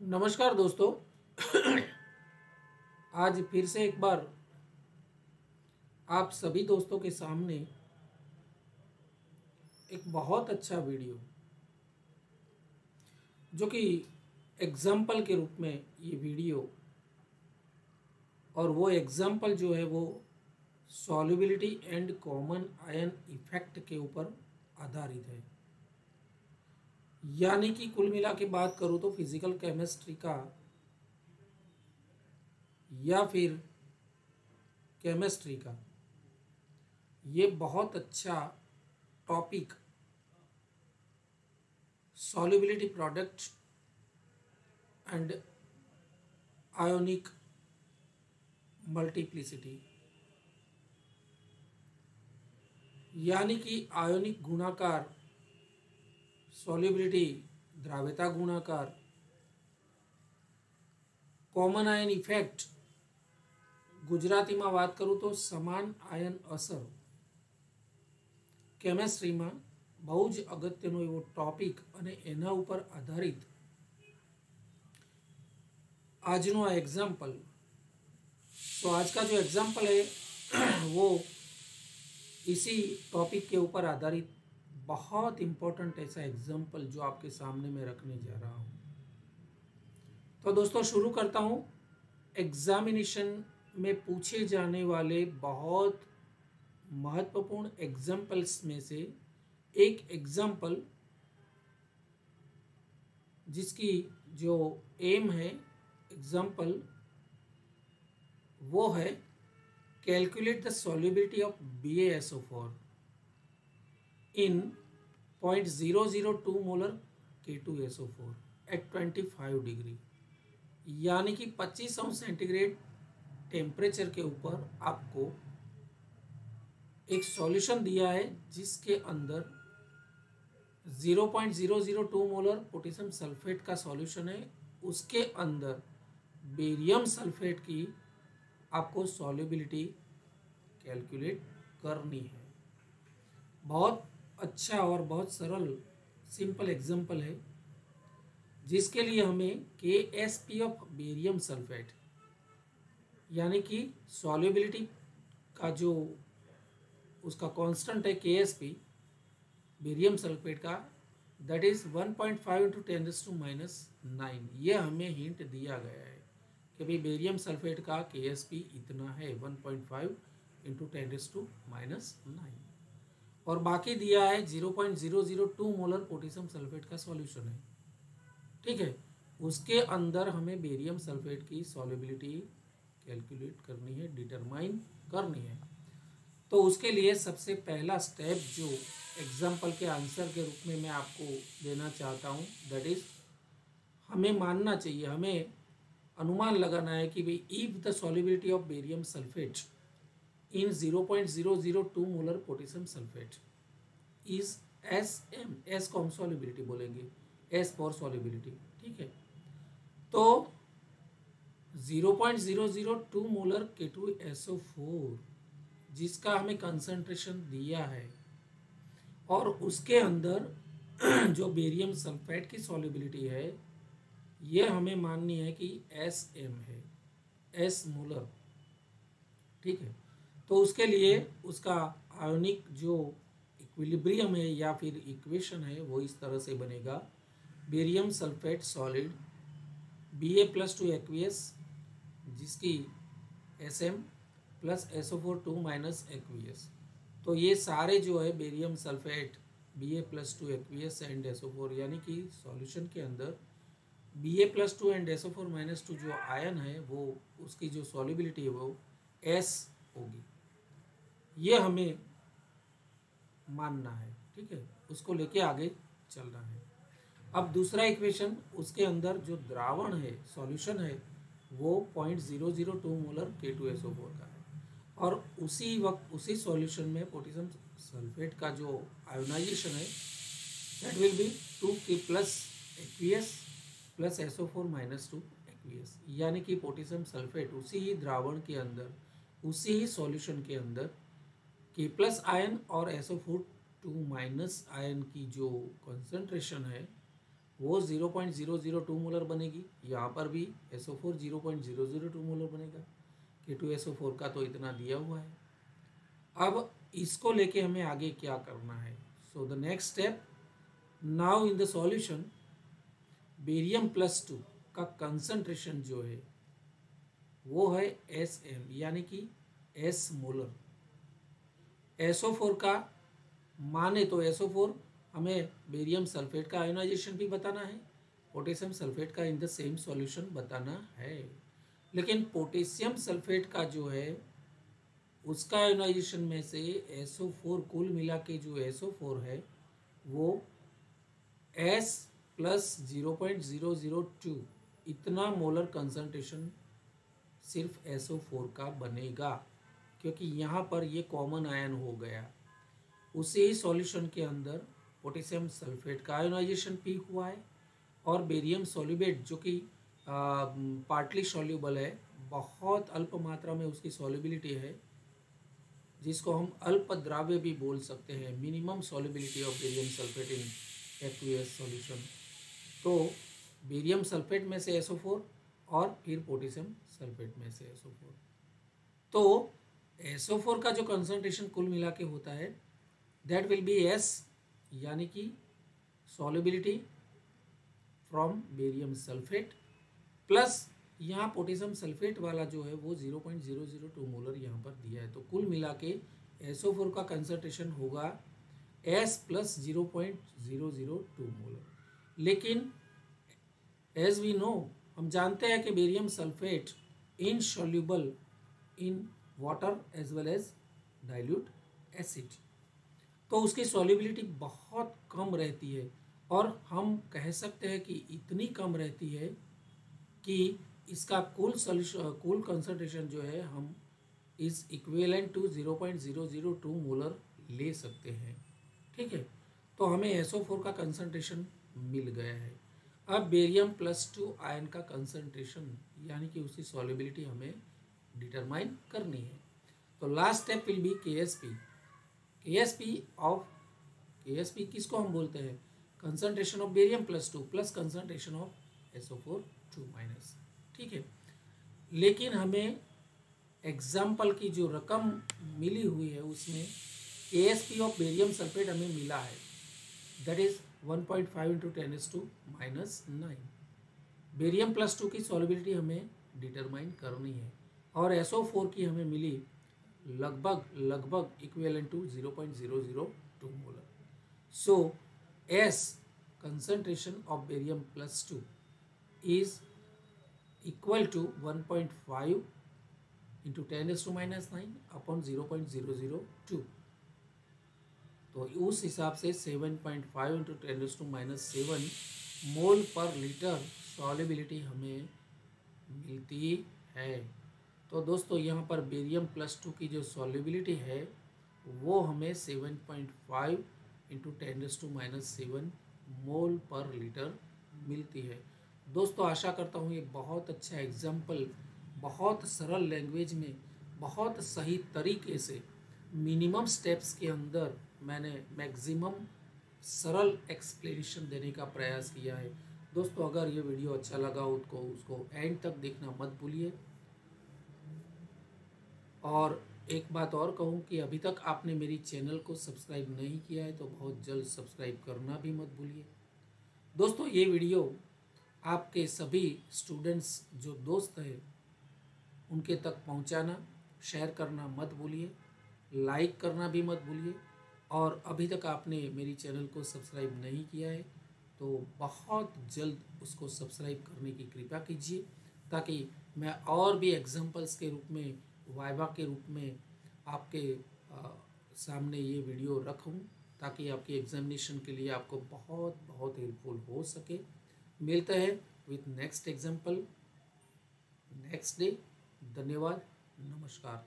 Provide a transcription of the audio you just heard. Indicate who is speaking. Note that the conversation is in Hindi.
Speaker 1: नमस्कार दोस्तों। आज फिर से एक बार आप सभी दोस्तों के सामने एक बहुत अच्छा वीडियो जो कि एग्जाम्पल के रूप में ये वीडियो और वो एग्जाम्पल जो है वो solubility and common ion effect के ऊपर आधारित है। यानी कि कुल मिला के बात करूँ तो फिजिकल केमिस्ट्री का या फिर केमिस्ट्री का ये बहुत अच्छा topic solubility product and ionic multiplicity यानी कि आयोनिक गुणाकार, सॉल्युबिलिटी द्राव्यता गुणाकार, कॉमन आयन इफेक्ट गुजरातीમાં વાત કરું તો સમાન આયન અસર કેમેસ્ટ્રીમાં બહુ જ અગત્યનો એવો ટોપિક અને એના ઉપર આધારિત આજનો આ એग्जाम्पल। तो आज का जो एग्जाम्पल है वो इसी टॉपिक के ऊपर आधारित बहुत इम्पोर्टेंट ऐसा एग्जाम्पल जो आपके सामने मैं रखने जा रहा हूँ। तो दोस्तों शुरू करता हूँ। एग्जामिनेशन में पूछे जाने वाले बहुत महत्वपूर्ण एग्जाम्पल्स में से एक एग्जाम्पल जिसकी जो एम है एग्जाम्पल वो है calculate the solubility of BaSO4 in 0.002 molar K2SO4 at 25 degree, यानी कि 25 सेंटीग्रेड टेम्परेचर के ऊपर आपको एक सॉल्यूशन दिया है जिसके अंदर 0.002 मोलर पोटेशियम सल्फेट का सॉल्यूशन है। उसके अंदर बेरियम सल्फेट की आपको सॉल्युबिलिटी कैलकुलेट करनी है। बहुत अच्छा और बहुत सरल सिंपल एग्जांपल है जिसके लिए हमें KSP ऑफ बेरियम सल्फेट यानी कि सॉल्युबिलिटी का जो उसका कांस्टेंट है KSP बेरियम सल्फेट का, दैट इज 1.5 इंटू 10⁻⁹। ये हमें हिंट दिया गया है कि भाई बेरियम सल्फेट का KSP इतना है 1.5 इंटू 10⁻⁹, और बाकी दिया है 0.002 मोलर पोटेशियम सल्फेट का सॉल्यूशन है। ठीक है, उसके अंदर हमें बेरियम सल्फेट की सॉल्युबिलिटी कैलकुलेट करनी है, डिटरमाइन करनी है। तो उसके लिए सबसे पहला स्टेप जो एग्जाम्पल के आंसर के रूप में मैं आपको देना चाहता हूँ, दैट इज हमें मानना चाहिए, हमें अनुमान लगाना है कि भाई if the solubility of barium sulphate in 0.002 molar potassium sulphate is SM, S को हम सॉल्युबिलिटी बोलेंगे, S फॉर सॉल्युबिलिटी। ठीक है, तो 0.002 मोलर K2SO4 जिसका हमें कंसंट्रेशन दिया है और उसके अंदर जो बेरियम सल्फेट की सॉल्युबिलिटी है ये हमें माननी है कि SM है, S मोलर। ठीक है, तो उसके लिए उसका आयोनिक जो इक्विलिब्रियम है या फिर इक्वेशन है वो इस तरह से बनेगा, barium sulphate solid Ba+2 aqueous जिसकी SM plus SO4 2 minus aqueous. तो ये सारे जो है barium sulphate Ba+2 aqueous and SO4 यानी कि सॉल्यूशन के अंदर Ba+2 एंड SO4-2 जो आयन है वो उसकी जो सॉल्युबिलिटी है वो S होगी, ये हमें मानना है। ठीक है, उसको लेके आगे चलना है। अब दूसरा इक्वेशन, उसके अंदर जो द्रावण है सॉल्यूशन है वो 0.002 मोलर K2SO4 का है, और उसी वक्त उसी सॉल्यूशन में पोटेशियम सल्फेट का जो आयोनाइजेशन है that will be 2K plus aqueous plus SO4-2 aqueous, यानी कि पोटेशियम सल्फेट उसी ही द्रावण के अंदर उसी ही सॉल्यूशन के अंदर K प्लस आयन और SO4 2 माइनस आयन की जो कंसंट्रेशन है वो 0.002 मोलर बनेगी। यहाँ पर भी SO4 0.002 मोलर बनेगा। K2SO4 का तो इतना दिया हुआ है। अब इसको लेके हमें आगे क्या करना है? So the next step, now in the solution barium +2 का कंसंट्रेशन जो है वो है SM, यानी कि S मोलर। SO4 का माने तो SO4 हमें बेरियम सल्फेट का आयोनाइजेशन भी बताना है, पोटेशियम सल्फेट का इन द सेम सॉल्यूशन बताना है। लेकिन पोटेशियम सल्फेट का जो है उसका आयोनाइजेशन में से SO4 कुल मिला के जो SO4 है वो S प्लस 0.002 इतना मोलर कंसंट्रेशन सिर्फ SO4 का बनेगा, क्योंकि यहाँ पर ये कॉमन आयन हो गया। उसी ही सॉल्यूशन के अंदर पोटेशियम सल्फेट का आयोनाइजेशन भी हुआ है और बेरियम सॉल्युबेट जो कि पार्टली सॉल्युबल है, बहुत अल्प मात्रा में उसकी सॉल्युबिलिटी है, जिसको हम अल्प द्राव्य भी बोल सकते हैं, minimum solubility of barium sulphate in aqueous solution. तो बेरियम सल्फेट में से SO4 और फिर पोटेशियम सल्फेट में से SO4। तो SO4 का जो कंसंट्रेशन कुल मिला के होता है दैट विल बी S, यानी कि solubility from barium sulphate plus यहाँ पोटेशियम सल्फेट वाला जो है वो 0.002 मोलर यहाँ पर दिया है। तो कुल मिला के SO4 का कंसंट्रेशन होगा S प्लस 0.002 मोलर। लेकिन एज वी नो, हम जानते हैं कि barium sulphate insoluble in water as well as dilute acid, तो उसकी सॉल्युबिलिटी बहुत कम रहती है, और हम कह सकते हैं कि इतनी कम रहती है कि इसका कुल कंसंट्रेशन जो है हम इज इक्विवेलेंट टू 0.002 मोलर ले सकते हैं। ठीक है, तो हमें SO4 का कंसंट्रेशन मिल गया है। अब बेरियम +2 आयन का कंसंट्रेशन यानी कि उसकी सॉल्युबिलिटी हमें डिटरमाइन करनी है। तो last step will be KSP। KSP किसको हम बोलते हैं? Concentration of barium +2 plus concentration of SO4 2-। ठीक है, लेकिन हमें एग्जाम्पल की जो रकम मिली हुई है उसमें KSP ऑफ बेरियम सल्फेट हमें मिला है, दैट इज 1.5 × 10⁻⁹। बेरियम +2 की सॉल्युबिलिटी हमें डिटरमाइन करनी है और SO4 की हमें मिली लगभग equivalent to 0.002 molar. So S concentration of barium +2 is equal to 1.5 into 10⁻⁹ upon 0.002। तो उस हिसाब से 7.5 into 10⁻⁷ मोल पर लीटर सॉल्युबिलिटी हमें मिलती है। तो दोस्तों यहाँ पर बेरियम +2 की जो सॉल्युबिलिटी है वो हमें 7.5 into 10⁻⁷ मोल पर लीटर मिलती है। दोस्तों आशा करता हूँ ये बहुत अच्छा एग्जाम्पल, बहुत सरल लैंग्वेज में, बहुत सही तरीके से, मिनिमम स्टेप्स के अंदर मैंने मैक्सिमम सरल एक्सप्लेनेशन देने का प्रयास किया है। दोस्तों अगर ये वीडियो अच्छा लगा हो तो उसको एंड तक देखना मत भूलिए। और एक बात और कहूँ कि अभी तक आपने मेरी चैनल को सब्सक्राइब नहीं किया है तो बहुत जल्द सब्सक्राइब करना भी मत भूलिए। दोस्तों ये वीडियो आपके सभी स्टूडेंट्स जो दोस्त हैं उनके तक पहुंचाना, शेयर करना मत भूलिए, लाइक करना भी मत भूलिए। और अभी तक आपने मेरी चैनल को सब्सक्राइब नहीं किया है तो बहुत जल्द उसको सब्सक्राइब करने की कृपा कीजिए, ताकि मैं और भी एग्जांपल्स के रूप में, वाइवा के रूप में आपके सामने ये वीडियो रखूं, ताकि आपकी एग्जामिनेशन के लिए आपको बहुत बहुत हेल्पफुल हो सके। मिलते हैं with next example next day. धन्यवाद, नमस्कार।